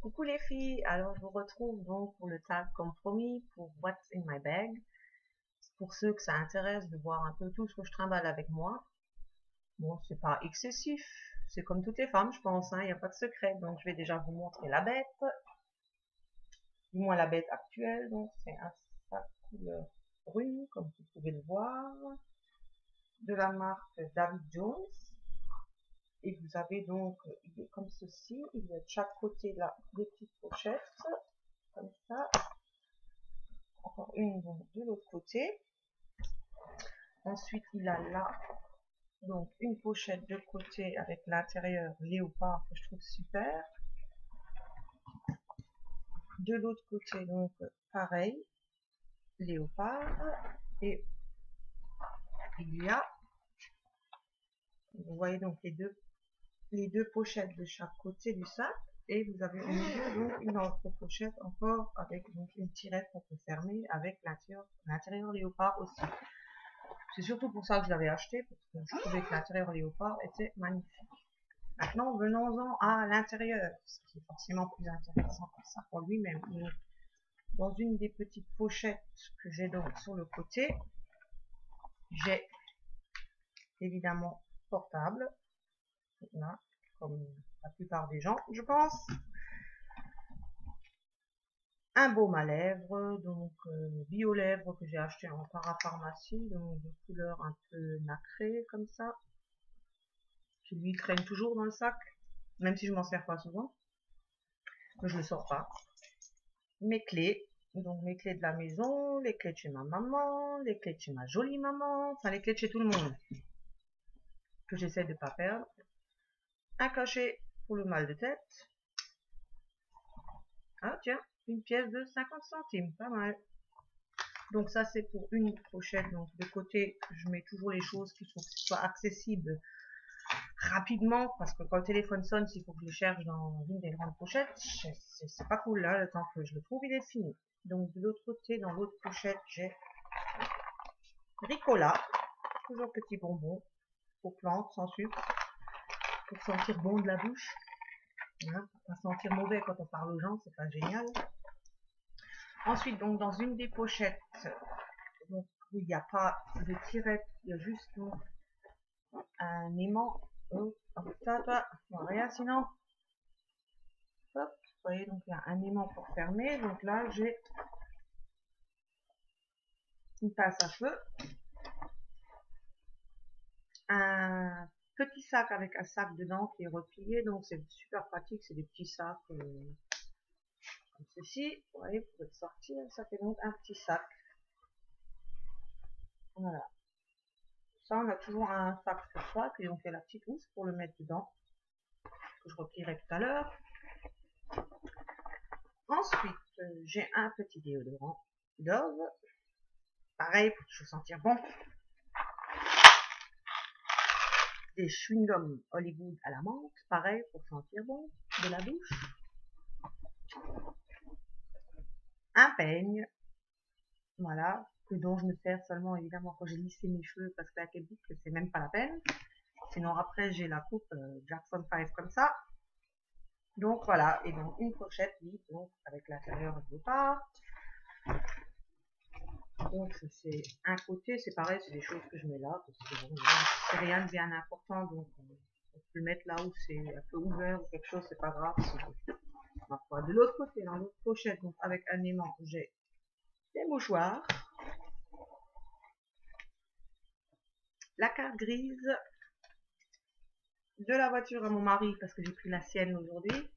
Coucou les filles, alors je vous retrouve donc pour le tag comme promis pour What's in my bag. Pour ceux que ça intéresse de voir un peu tout ce que je trimballe avec moi. Bon, c'est pas excessif, c'est comme toutes les femmes je pense, il n'y a pas de secret. Donc je vais déjà vous montrer la bête, du moins la bête actuelle. Donc c'est un sac couleur brune comme vous pouvez le voir, de la marque David Jones. Et vous avez donc, il est comme ceci, il y a de chaque côté là des petites pochettes, comme ça. Encore une de l'autre côté. Ensuite, il a là donc une pochette de côté avec l'intérieur léopard que je trouve super. De l'autre côté, donc pareil, léopard. Et il y a, vous voyez donc les deux pochettes de chaque côté du sac. Et vous avez au milieu donc une autre pochette encore avec donc une tirette qu'on peut fermer avec l'intérieur léopard aussi. C'est surtout pour ça que je l'avais acheté, parce que je trouvais que l'intérieur léopard était magnifique. Maintenant, venons-en à l'intérieur, ce qui est forcément plus intéressant que ça pour lui-même. Dans une des petites pochettes que j'ai donc sur le côté, j'ai évidemment portable, là, comme la plupart des gens, je pense. Un baume à lèvres, donc bio lèvres que j'ai acheté en parapharmacie, donc de couleur un peu nacrée comme ça. Qui lui traîne toujours dans le sac, même si je m'en sers pas souvent. Mais je le sors pas. Mes clés, donc mes clés de la maison, les clés de chez ma maman, les clés de chez ma jolie maman, enfin les clés de chez tout le monde, que j'essaie de pas perdre. Un cachet pour le mal de tête. Ah tiens, une pièce de 50 centimes, pas mal. Donc ça c'est pour une pochette, donc de côté je mets toujours les choses qui soient accessibles rapidement, parce que quand le téléphone sonne, s'il faut que je le cherche dans une des grandes pochettes, c'est pas cool là, le temps que je le trouve il est fini. Donc de l'autre côté, dans l'autre pochette, j'ai Ricola, toujours petit bonbon, aux plantes, sans sucre, pour sentir bon de la bouche, hein, pour pas sentir mauvais quand on parle aux gens, c'est pas génial. Ensuite, donc dans une des pochettes, donc, il n'y a pas de tirette, il y a juste donc, un aimant. Oh, rien sinon. Hop, vous voyez, donc il y a un aimant pour fermer. Donc là, j'ai une pince à cheveux, un petit sac avec un sac dedans qui est replié, donc c'est super pratique, c'est des petits sacs comme ceci, vous voyez, vous pouvez le sortir, ça fait donc un petit sac. Voilà. Ça, on a toujours un sac pour ça, puis on fait la petite housse pour le mettre dedans, que je replierai tout à l'heure. Ensuite, j'ai un petit déodorant Dove, pareil pour toujours sentir bon. Des chewing-gums Hollywood à la menthe, pareil pour sentir bon de la bouche. Un peigne, voilà, dont je me sers seulement évidemment quand j'ai lissé mes cheveux, parce que la boucle c'est même pas la peine. Sinon après j'ai la coupe Jackson 5 comme ça. Donc voilà, et donc une pochette vide, donc avec l'intérieur de part. Donc c'est un côté, c'est pareil, c'est des choses que je mets là, parce que bon, c'est rien de bien important, donc on peut le mettre là où c'est un peu ouvert ou quelque chose, c'est pas grave. De l'autre côté, dans l'autre pochette, donc avec un aimant, j'ai des mouchoirs, la carte grise de la voiture à mon mari, parce que j'ai pris la sienne aujourd'hui.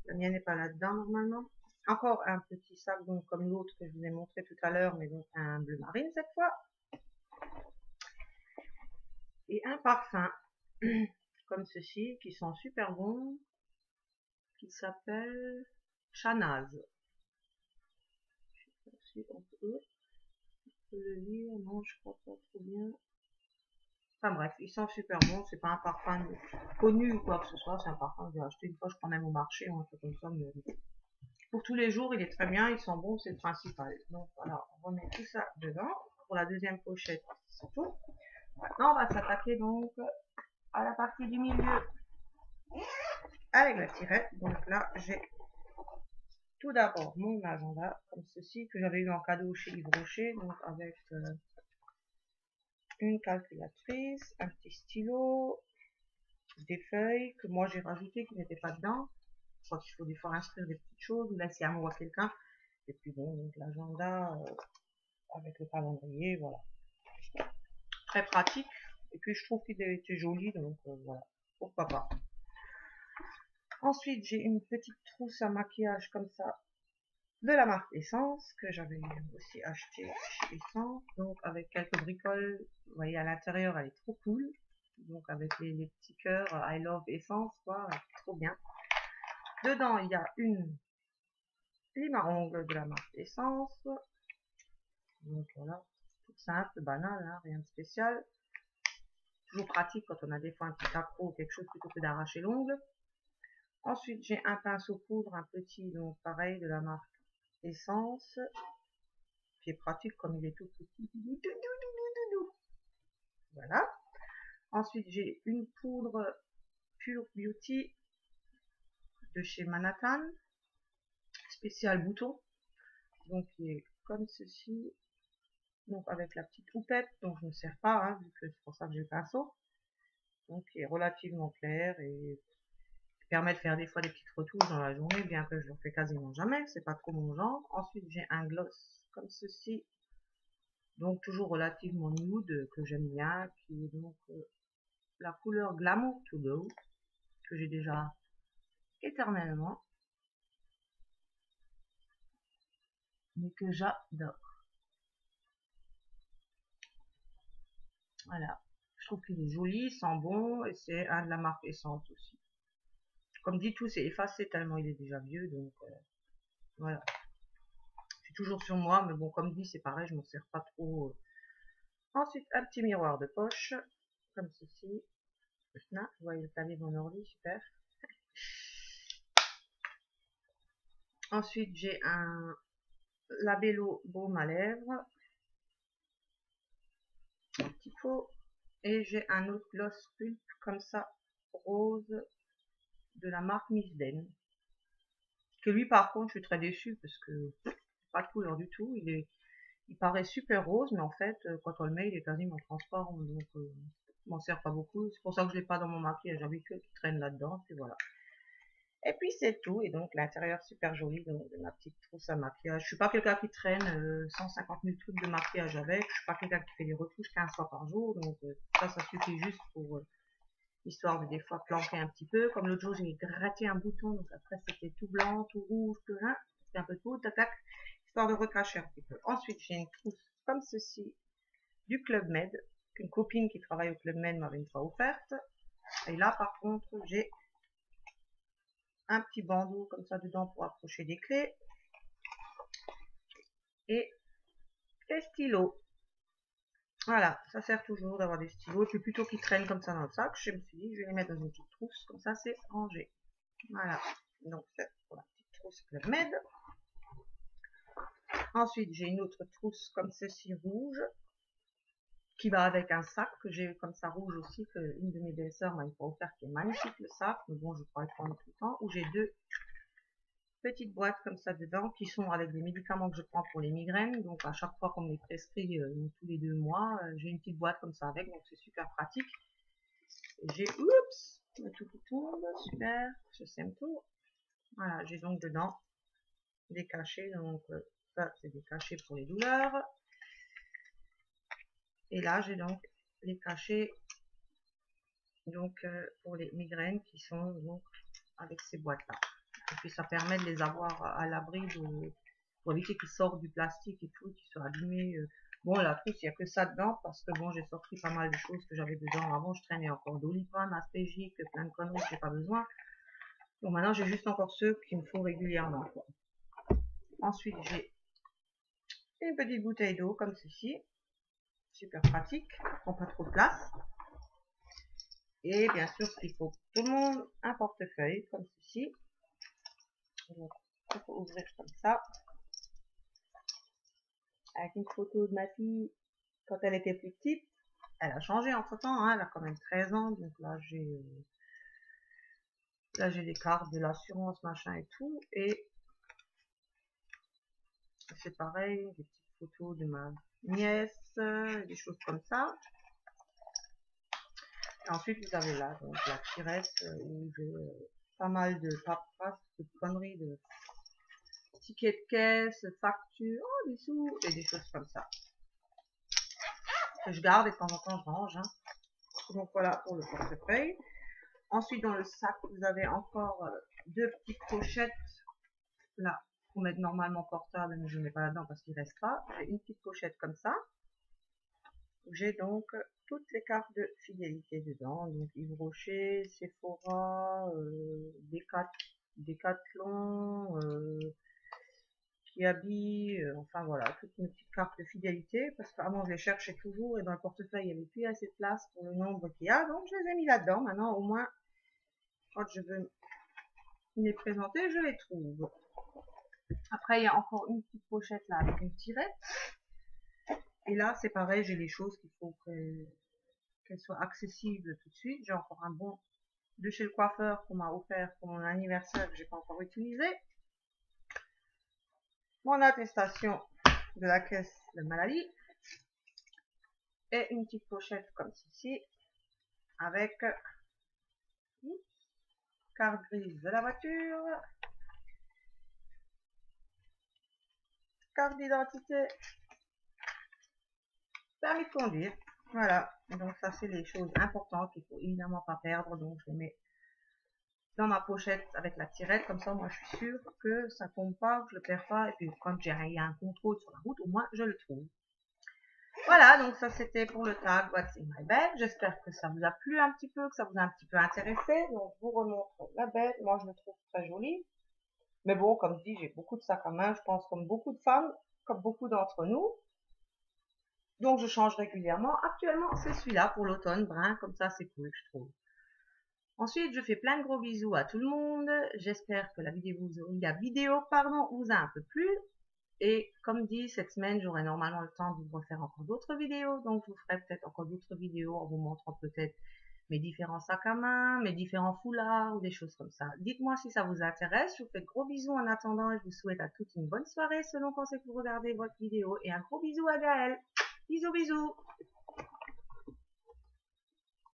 La mienne n'est pas là-dedans normalement. Encore un petit sac, donc comme l'autre que je vous ai montré tout à l'heure, mais donc un bleu marine cette fois. Et un parfum, comme ceci, qui sent super bon, qui s'appelle Chanaz. Je sais pas si on peut le lire, non, je crois pas trop bien. Enfin bref, il sent super bon, c'est pas un parfum connu ou quoi que ce soit, c'est un parfum que j'ai acheté une fois, je crois même au marché, ou un truc comme ça, mais pour tous les jours, il est très bien, il sent bon, c'est le principal. Donc voilà, on remet tout ça dedans. Pour la deuxième pochette, c'est tout. Maintenant, on va s'attaquer donc à la partie du milieu. avec la tirette. Donc là, j'ai tout d'abord mon agenda, comme ceci, que j'avais eu en cadeau chez Yves Rocher, donc avec une calculatrice, un petit stylo, des feuilles que moi j'ai rajoutées qui n'étaient pas dedans. Je crois qu'il faut des fois inscrire des petites choses ou laisser un mot à quelqu'un. Et puis bon, donc l'agenda avec le calendrier, voilà. Très pratique. Et puis je trouve qu'il était joli, donc voilà, pourquoi pas. Ensuite, j'ai une petite trousse à maquillage comme ça, de la marque Essence, que j'avais aussi acheté chez Essence, donc avec quelques bricoles. Vous voyez, à l'intérieur, elle est trop cool. Donc avec les petits cœurs, I love Essence, quoi, trop bien. Dedans, il y a une lime à ongles de la marque Essence. Donc voilà, tout simple, banal, hein, rien de spécial. Toujours pratique quand on a des fois un petit accro ou quelque chose plutôt que d'arracher l'ongle. Ensuite, j'ai un pinceau poudre, un petit, donc pareil, de la marque Essence, qui est pratique comme il est tout petit. Voilà. Ensuite, j'ai une poudre Pure Beauty de chez Manhattan, spécial bouton, donc qui est comme ceci, donc avec la petite houppette, donc je ne sers pas, hein, vu que c'est pour ça que j'ai le pinceau, donc qui est relativement clair et permet de faire des fois des petites retouches dans la journée, bien que je ne fais quasiment jamais, c'est pas trop mon genre. Ensuite, j'ai un gloss comme ceci, donc toujours relativement nude, que j'aime bien, qui est donc la couleur Glamour to Go, que j'ai déjà éternellement, mais que j'adore. Voilà, je trouve qu'il est joli, il sent bon, et c'est un de la marque Essence aussi. Comme dit, tout c'est effacé tellement il est déjà vieux, donc voilà. C'est toujours sur moi, mais bon, comme dit, c'est pareil, je m'en sers pas trop. Ensuite, un petit miroir de poche, comme ceci. Là, vous voyez le clavier de mon ordi, super. Ensuite, j'ai un Labello baume à lèvres, un petit pot. Et j'ai un autre gloss pulp, comme ça, rose, de la marque Miss Den. Que lui, par contre, je suis très déçue, parce que pas de couleur du tout. Il paraît super rose, mais en fait, quand on le met, il est quasiment transparent. Donc, je m'en sers pas beaucoup. C'est pour ça que je l'ai pas dans mon maquillage habituel qui traîne là-dedans. Puis voilà. Et puis c'est tout. Et donc l'intérieur super joli donc, de ma petite trousse à maquillage. Je suis pas quelqu'un qui traîne 150 000 trucs de maquillage avec. Je suis pas quelqu'un qui fait des retouches 15 fois par jour. Donc ça suffit juste pour histoire de des fois planquer un petit peu. Comme l'autre jour, j'ai gratté un bouton. Donc après, c'était tout blanc, tout rouge, tout rien. C'était un peu tout, tac, tac, histoire de recracher un petit peu. Ensuite, j'ai une trousse comme ceci du Club Med, qu'une copine qui travaille au Club Med m'avait une fois offerte. Et là, par contre, j'ai un petit bandeau comme ça dedans pour accrocher des clés. Et des stylos. Voilà, ça sert toujours d'avoir des stylos. Et puis plutôt qu'ils traînent comme ça dans le sac, je me suis dit, je vais les mettre dans une petite trousse. Comme ça, c'est rangé. Voilà. Donc, c'est pour la petite trousse Club Med. Ensuite, j'ai une autre trousse comme ceci rouge, qui va avec un sac que j'ai comme ça rouge aussi, que une de mes belles-sœurs m'a offert, qui est magnifique le sac, mais bon, je pourrais prendre tout le temps, où j'ai deux petites boîtes comme ça dedans, qui sont avec des médicaments que je prends pour les migraines, donc à chaque fois qu'on me les prescrit tous les 2 mois, j'ai une petite boîte comme ça avec, donc c'est super pratique. J'ai, oups, tout qui tombe, super, je sème tout. Voilà, j'ai donc dedans des cachets, donc ça c'est des cachets pour les douleurs. Et là, j'ai donc les cachets donc pour les migraines qui sont donc avec ces boîtes-là. Et puis ça permet de les avoir à l'abri pour éviter qu'ils sortent du plastique et tout, qu'ils soient abîmés. Bon, la trousse, il n'y a que ça dedans parce que bon, j'ai sorti pas mal de choses que j'avais dedans. Avant, je traînais encore Doliprane, Aspégique, plein de conneries, j'ai pas besoin. Donc maintenant, j'ai juste encore ceux qu'il me faut régulièrement, quoi. Ensuite, j'ai une petite bouteille d'eau comme ceci. Super pratique, prend pas trop de place. Et bien sûr, ce qu'il faut pour tout le monde, un portefeuille comme ceci. Donc, il faut ouvrir comme ça. Avec une photo de ma fille quand elle était plus petite. Elle a changé entre temps, hein, elle a quand même 13 ans. Donc là, j'ai Là, j'ai les cartes de l'assurance, machin et tout. Et c'est pareil, des petites photos de ma nièce, des choses comme ça. Et ensuite, vous avez là, donc, la tirette où j'ai pas mal de paperasse, de conneries, de tickets de caisse, factures, oh, des sous, et des choses comme ça. Que je garde et de temps en temps, je range. Hein. Donc, voilà pour le portefeuille. Ensuite, dans le sac, vous avez encore deux petites pochettes. Là, pour mettre normalement portable, mais je ne mets pas là-dedans parce qu'il ne reste pas. J'ai une petite pochette comme ça. J'ai donc toutes les cartes de fidélité dedans. Donc Yves Rocher, Sephora, Decathlon, Kiabi, enfin voilà, toutes mes petites cartes de fidélité. Parce qu'avant je les cherchais toujours et dans le portefeuille il n'y avait plus assez de place pour le nombre qu'il y a. Donc je les ai mis là-dedans. Maintenant au moins, quand je veux les présenter, je les trouve. Après il y a encore une petite pochette là avec une tirette. Et là, c'est pareil, j'ai les choses qu'il faut qu'elles soient accessibles tout de suite. J'ai encore un bon de chez le coiffeur qu'on m'a offert pour mon anniversaire que j'ai pas encore utilisé. Mon attestation de la caisse de maladie. Et une petite pochette comme ceci avec carte grise de la voiture, carte d'identité, permis de conduire. Voilà, donc ça c'est les choses importantes qu'il faut évidemment pas perdre, donc je les mets dans ma pochette avec la tirette, comme ça moi je suis sûre que ça tombe pas, que je le perds pas, et puis quand j'ai un contrôle sur la route, au moins je le trouve. Voilà, donc ça c'était pour le tag What's in my bag. J'espère que ça vous a plu un petit peu, que ça vous a un petit peu intéressé. Donc je vous remontre la bête, moi je le trouve très joli. Mais bon, comme je dis, j'ai beaucoup de sacs à main, je pense comme beaucoup de femmes, comme beaucoup d'entre nous. Donc je change régulièrement. Actuellement c'est celui-là pour l'automne, brun, comme ça c'est cool je trouve. Ensuite, je fais plein de gros bisous à tout le monde. J'espère que la vidéo vous a un peu plu. Et comme dit, cette semaine, j'aurai normalement le temps de vous refaire encore d'autres vidéos. Donc, je vous ferai peut-être encore d'autres vidéos en vous montrant peut-être mes différents sacs à main, mes différents foulards ou des choses comme ça. Dites-moi si ça vous intéresse. Je vous fais de gros bisous en attendant et je vous souhaite à toutes une bonne soirée selon quand c'est que vous regardez votre vidéo. Et un gros bisou à Gaëlle. Bisous, bisous.